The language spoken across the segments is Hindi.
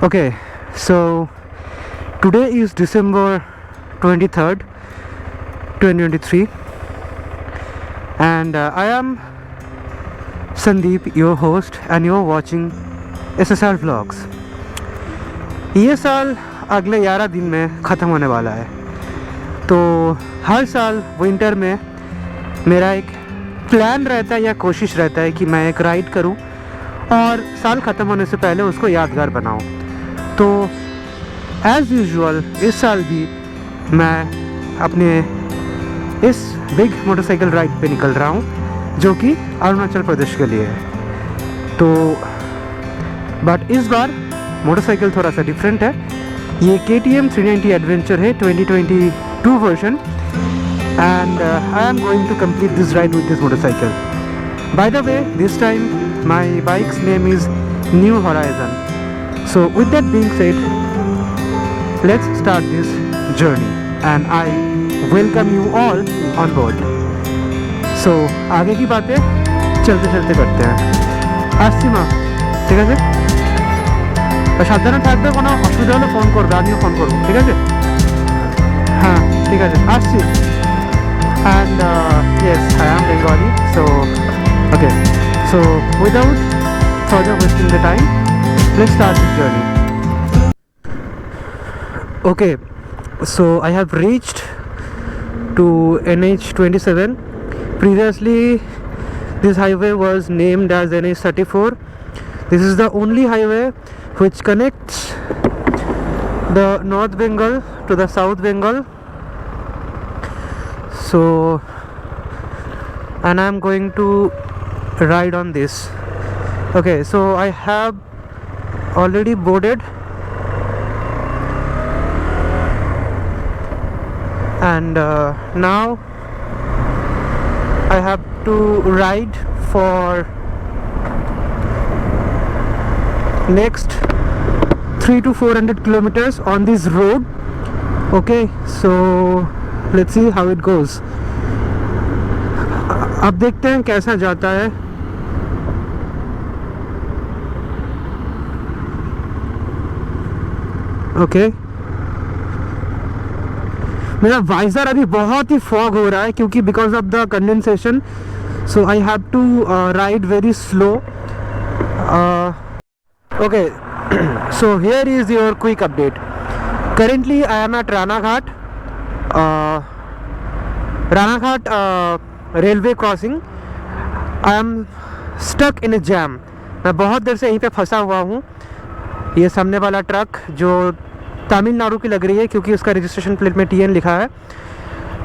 Okay, so today is December 23rd, 2023, and I am Sandeep, your host, and you're watching SSR Vlogs. ये साल अगले 11 दिन में ख़त्म होने वाला है, तो हर साल विंटर में मेरा एक प्लान रहता है या कोशिश रहता है कि मैं एक राइड करूं और साल ख़त्म होने से पहले उसको यादगार बनाऊं। तो एज़ यूजुअल इस साल भी मैं अपने इस बिग मोटरसाइकिल राइड पे निकल रहा हूँ जो कि अरुणाचल प्रदेश के लिए है। तो बट इस बार मोटरसाइकिल थोड़ा सा डिफरेंट है। ये KTM 390 एडवेंचर है 2022 version and I am going to complete this ride with this motorcycle. By the way, this time my bike's name is New Horizon. So with that being said, let's start this journey and I welcome you all on board. So आगे की बातें चलते चलते करते हैं। आसिमा ঠিক আছে, সাবধানে থাকবে, কোনো অসুবিধা হলে ফোন করবে, আমিও ফোন করব, ঠিক আছে? হ্যাঁ ঠিক আছে, আসছি। And yes, I am Bengali, so okay, so without further wasting the time, let's start this journey. Okay, so I have reached to NH27. Previously this highway was named as NH34. This is the only highway which connects the North Bengal to the South Bengal. So and I am going to ride on this. Okay, so I have already boarded and now I have to ride for next 300 to 400 kilometers on this road. Okay, so let's see how it goes. अब देखते हैं कैसा जाता है। ओके, मेरा वाइजर अभी बहुत ही फॉग हो रहा है क्योंकि because of the condensation, so I have to ride very slow. Okay, so here is your quick update. Currently I am at Ranaghat railway crossing. I am stuck in a jam. मैं बहुत देर से यहीं पे फंसा हुआ हूँ। ये सामने वाला ट्रक जो तमिलनाडु की लग रही है क्योंकि उसका रजिस्ट्रेशन प्लेट में TN लिखा है,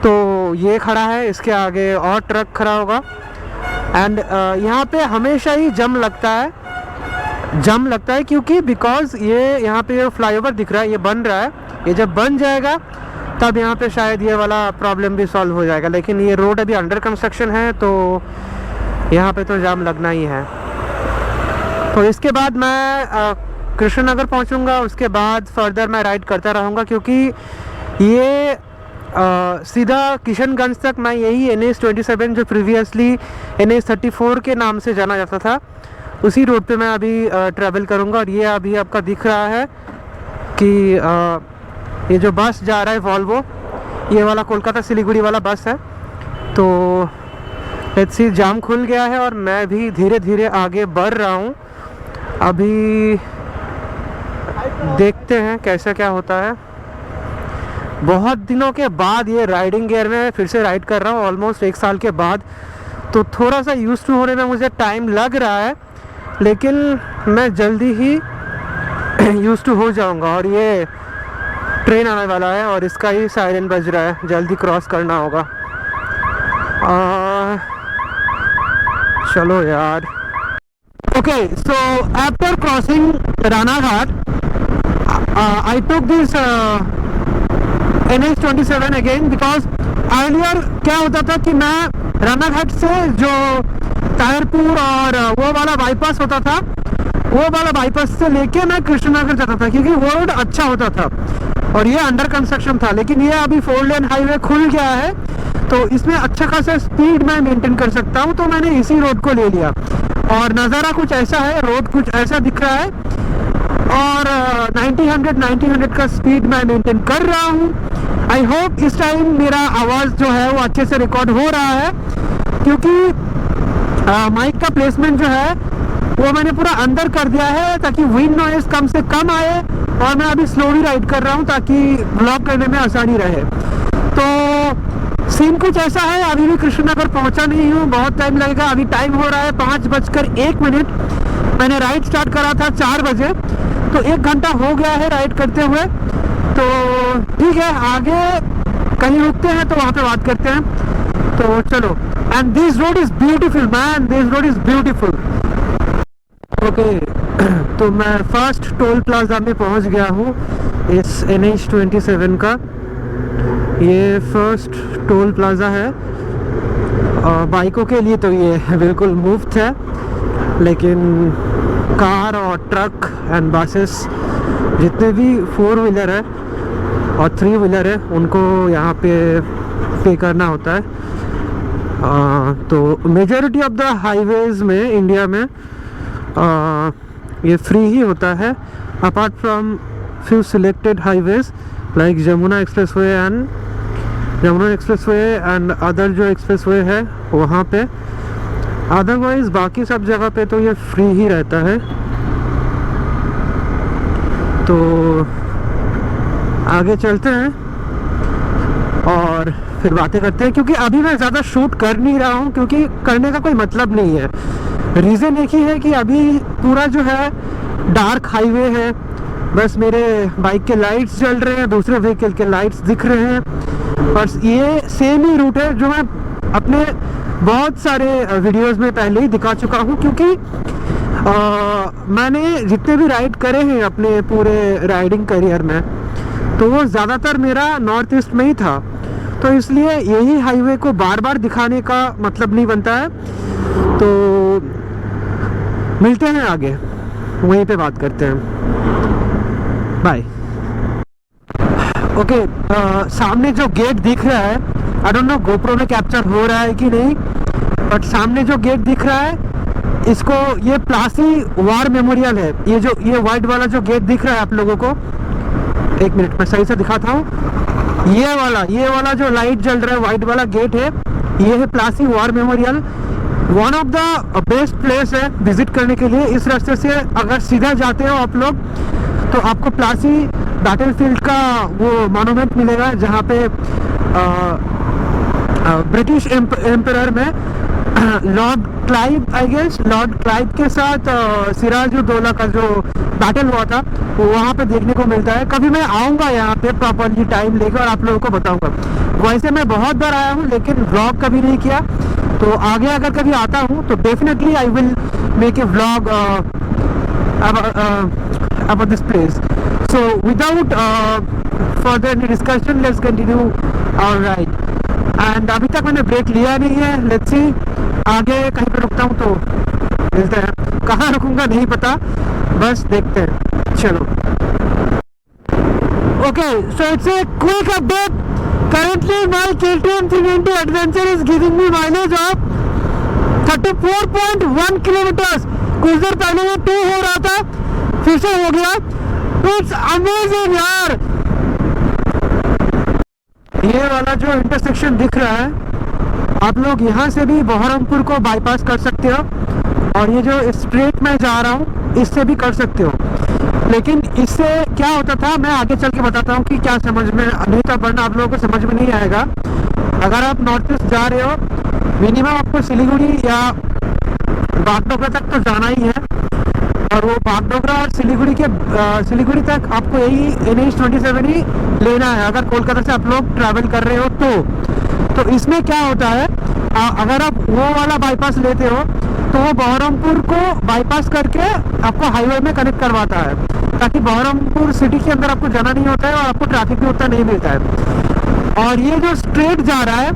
तो ये खड़ा है, इसके आगे और ट्रक खड़ा होगा। एंड यहाँ पे हमेशा ही जम लगता है क्योंकि बिकॉज ये यहाँ पे ये फ्लाईओवर दिख रहा है, ये बन रहा है। ये जब बन जाएगा तब यहाँ पे शायद ये वाला प्रॉब्लम भी सॉल्व हो जाएगा, लेकिन ये रोड अभी अंडर कंस्ट्रक्शन है तो यहाँ पे तो जाम लगना ही है। तो इसके बाद मैं कृष्णनगर पहुँचूँगा, उसके बाद फर्दर मैं राइड करता रहूँगा क्योंकि ये सीधा किशनगंज तक मैं यही NH27 जो प्रीवियसली NH34 के नाम से जाना जाता था उसी रोड पे मैं अभी ट्रैवल करूँगा। और ये अभी आपका दिख रहा है कि ये जो बस जा रहा है वॉल्वो, ये वाला कोलकाता सिलीगुड़ी वाला बस है। तो लेट्स सी, जाम खुल गया है और मैं भी धीरे धीरे आगे बढ़ रहा हूँ। अभी देखते हैं कैसा क्या होता है। बहुत दिनों के बाद ये राइडिंग गियर में फिर से राइड कर रहा हूँ, ऑलमोस्ट 1 साल के बाद, तो थोड़ा सा यूज टू होने में मुझे टाइम लग रहा है, लेकिन मैं जल्दी ही यूज टू हो जाऊंगा। और ये ट्रेन आने वाला है और इसका ही सायरन बज रहा है, जल्दी क्रॉस करना होगा। चलो यार। Okay, so after crossing Ranaghat I took this NH27 again because earlier क्या होता था कि मैं रानाघाट से जो ताहिरपुर और वो वाला बाईपास होता था, वो वाला बाईपास से लेके मैं कृष्णनगर जाता था क्योंकि वो रोड अच्छा होता था और ये अंडर कंस्ट्रक्शन था। लेकिन ये अभी 4 लेन हाईवे खुल गया है तो इसमें अच्छा खासा स्पीड मैं मेंटेन कर सकता हूँ, तो मैंने इसी रोड को ले लिया। और नज़ारा कुछ ऐसा है, रोड कुछ ऐसा दिख रहा है और 90 का स्पीड मैं मेंटेन कर रहा हूँ। आई होप इस टाइम मेरा आवाज़ जो है वो अच्छे से रिकॉर्ड हो रहा है, क्योंकि माइक का प्लेसमेंट जो है वो मैंने पूरा अंदर कर दिया है ताकि विंड नॉइज़ कम से कम आए, और मैं अभी स्लोली राइड कर रहा हूँ ताकि व्लॉग करने में आसानी रहे। तो सीन कुछ ऐसा है, अभी भी कृष्णनगर पहुँचा नहीं हूँ, बहुत टाइम लगेगा। अभी टाइम हो रहा है 5:01। मैंने राइड स्टार्ट करा था 4 बजे, तो 1 घंटा हो गया है राइड करते हुए। तो ठीक है, आगे कहीं रुकते हैं तो वहाँ पे बात करते हैं। तो चलो। And this road is beautiful man, this road is beautiful. Okay, तो मैं फर्स्ट टोल प्लाजा में पहुँच गया हूँ, इस NH-27 का ये फर्स्ट टोल प्लाजा है। और बाइकों के लिए तो ये बिल्कुल मुफ्त है, लेकिन कार और ट्रक एंड बसेस जितने भी 4 व्हीलर है और 3 व्हीलर है उनको यहाँ पे करना होता है। तो मेजॉरिटी ऑफ द हाईवेज़ में इंडिया में ये फ्री ही होता है, apart from few selected highways like Yamuna expressway and other जो एक्सप्रेसवे है वहाँ पे। अदरवाइज़ बाकी सब जगह पे तो ये फ्री ही रहता है। तो आगे चलते हैं और फिर बातें करते हैं, क्योंकि अभी मैं ज़्यादा शूट कर नहीं रहा हूँ, क्योंकि करने का कोई मतलब नहीं है। रीज़न एक ही है कि अभी पूरा जो है डार्क हाईवे है, बस मेरे बाइक के लाइट्स जल रहे हैं, दूसरे व्हीकल के लाइट्स दिख रहे हैं। और ये सेम ही रूट है जो मैं अपने बहुत सारे वीडियोस में पहले ही दिखा चुका हूँ, क्योंकि मैंने जितने भी राइड करे हैं अपने पूरे राइडिंग करियर में, तो वो ज़्यादातर मेरा नॉर्थ ईस्ट में ही था। तो इसलिए यही हाईवे को बार बार दिखाने का मतलब नहीं बनता है। तो मिलते हैं आगे, वहीं पे बात करते हैं। बाय। ओके, सामने जो गेट दिख रहा है, आई डोंट नो गोप्रो में कैप्चर हो रहा है कि नहीं, बट सामने जो गेट दिख रहा है, इसको ये प्लासी वार मेमोरियल है। ये वाइट वाला जो गेट दिख रहा है आप लोगों को, 1 मिनट मैं सही से दिखाता हूँ। ये वाला जो लाइट जल रहा है वाइट वाला गेट है, ये है Plassey war memorial. One of the best place है विजिट करने के लिए। इस रास्ते से अगर सीधा जाते हो आप लोग तो आपको प्लासी बैटलफील्ड का वो मॉन्यूमेंट मिलेगा, जहाँ पे ब्रिटिश एम्परर में लॉर्ड क्लाइव के साथ सिराजुद्दौला का जो बैटल हुआ था वो वहाँ पे देखने को मिलता है। कभी मैं आऊँगा यहाँ पे प्रॉपरली टाइम लेकर और आप लोगों को बताऊँगा। वैसे मैं बहुत बार आया हूँ लेकिन व्लॉग कभी नहीं किया, तो आगे अगर कभी आता हूँ तो definitely I will make a vlog about this place. So without further discussion, let's continue our ride. And अभी तक मैंने ब्रेक लिया नहीं है, let's see आगे कहीं पे रुकता हूँ तो मिलते हैं। कहाँ रुकूंगा नहीं पता, बस देखते हैं। चलो। Okay, so it's a quick update. Currently my KTM 390 Adventure is giving me mileage of 34.1 kilometers. कुछ देर पहले ये 2 हो रहा था, फिर से हो गया। इट्स अमेजिंग यार। ये वाला जो इंटरसेक्शन दिख रहा है, आप लोग यहाँ से भी बहरमपुर को बाईपास कर सकते हो, और ये जो स्ट्रेट में जा रहा हूँ इससे भी कर सकते हो। लेकिन इससे क्या होता था मैं आगे चल के बताता हूँ कि क्या समझ में नहीं था, वरना आप लोगों को समझ में नहीं आएगा। अगर आप नॉर्थ ईस्ट जा रहे हो, मिनिमम आपको सिलीगुड़ी या बागडोगरा तक तो जाना ही है, और वो बागडोगरा और सिलीगुड़ी तक आपको यही NH-27 ही लेना है अगर कोलकाता से आप लोग ट्रैवल कर रहे हो तो इसमें क्या होता है, अगर आप वो वाला बाईपास लेते हो तो वो बहरमपुर को बाईपास करके आपको हाईवे में कनेक्ट करवाता है, ताकि बहरमपुर सिटी के अंदर आपको जाना नहीं होता है और आपको ट्रैफिक भी उतना नहीं मिलता है। और ये जो स्ट्रेट जा रहा है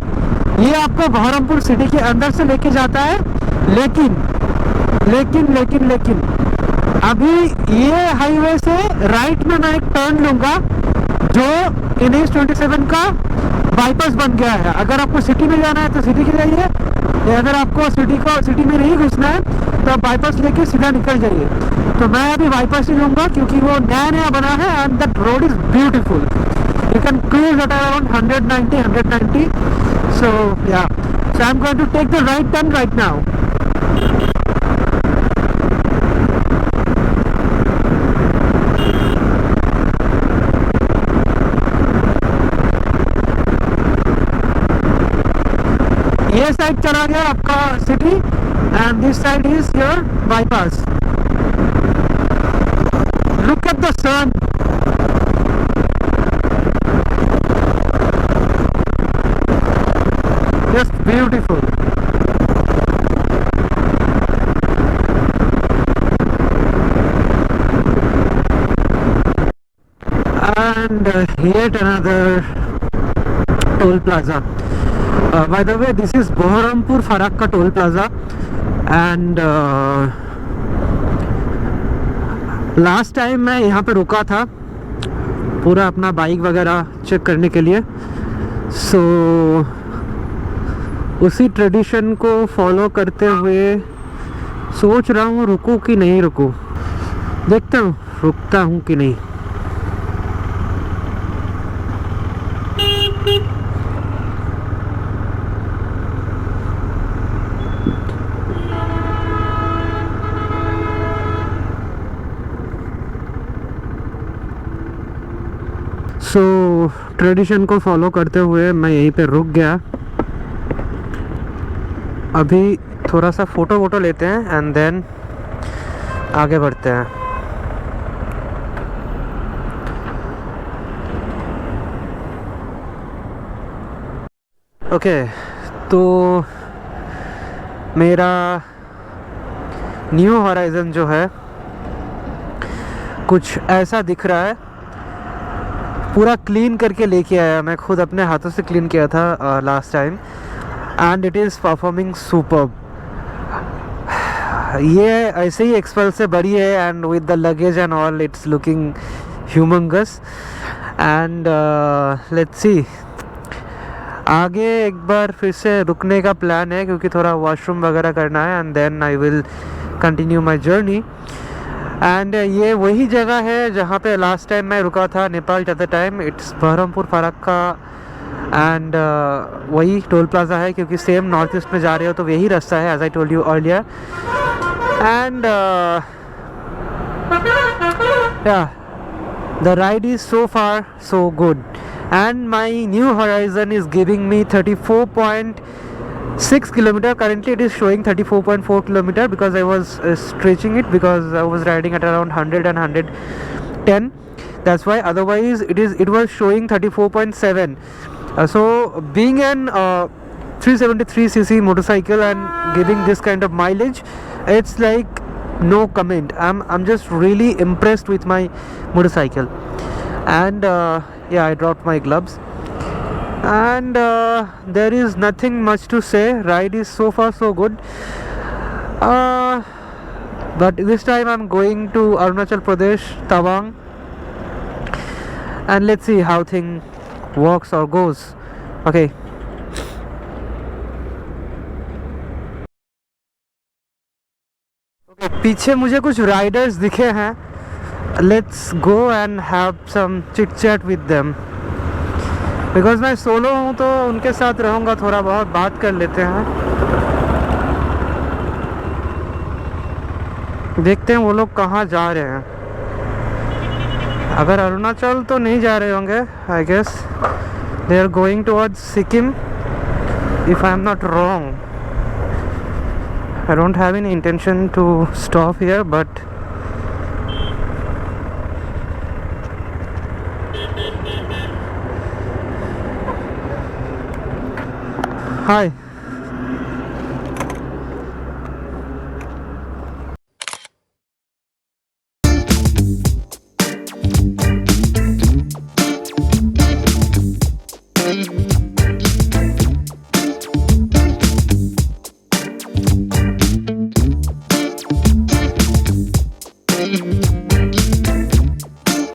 ये आपको बहरमपुर सिटी के अंदर से लेके जाता है, लेकिन अभी ये हाईवे से राइट में मैं एक टर्न लूंगा जो NH-27 का बाईपास बन गया है। अगर आपको सिटी में जाना है तो सिटी के जाइए, या अगर आपको सिटी में नहीं घुसना है तो आप बाईपास लेके सीधा निकल जाइए। तो मैं अभी बाईपास ही लूँगा क्योंकि वो नया नया बना है and that road is beautiful. You can cruise at around 190. So yeah, so I'm going to take the right turn right now. ये साइड चला गया आपका city and this side is your bypass. Look at the sun. Just beautiful. And yet another toll plaza. By the way, this is Baharampur Farakka toll plaza, and last time मैं यहाँ पे रुका था पूरा अपना बाइक वगैरह चेक करने के लिए. सो उसी ट्रेडिशन को फॉलो करते हुए सोच रहा हूँ रुकूँ कि नहीं रुकूँ. देखता हूँ रुकता हूँ कि नहीं. सो ट्रेडिशन को फॉलो करते हुए मैं यहीं पे रुक गया. अभी थोड़ा सा फ़ोटो वोटो लेते हैं एंड देन आगे बढ़ते हैं. ओके, तो मेरा न्यू हॉराइज़न जो है कुछ ऐसा दिख रहा है. पूरा क्लीन करके लेके आया, मैं खुद अपने हाथों से क्लीन किया था last time, and it is performing superb. ये ऐसे ही एक्सपल्स से बड़ी है and with the luggage and all it's looking humongous. And let's see, आगे एक बार फिर से रुकने का प्लान है क्योंकि थोड़ा वॉशरूम वगैरह करना है and then I will continue my journey. And ये वही जगह है जहाँ पे लास्ट टाइम मैं रुका था Nepal at the time. It's Baharampur Farakka and वही टोल प्लाजा है क्योंकि सेम नॉर्थ ईस्ट में जा रहे हो तो यही रास्ता है as I told you earlier. And yeah the ride is so far so good and my new horizon is giving me 34.6 kilometer. Currently it is showing 34.4 kilometer because I was stretching it because I was riding at around 100 and 110. That's why, otherwise it was showing 34.7. So being an 373cc motorcycle and giving this kind of mileage, it's like no comment. I'm just really impressed with my motorcycle. And yeah, I dropped my gloves and there is nothing much to say. Ride is so far so good, but this time I'm going to Arunachal Pradesh, Tawang, and let's see how thing works or goes. Okay, पीछे मुझे कुछ राइडर्स दिखे हैं. Let's go and have some chit chat with them because मैं सोलो हूँ तो उनके साथ रहूँगा, थोड़ा बहुत बात कर लेते हैं. देखते हैं वो लोग कहाँ जा रहे हैं. अगर अरुणाचल तो नहीं जा रहे होंगे, I guess they are going towards Sikkim if I am not wrong. I don't have any intention to stop here but Hi.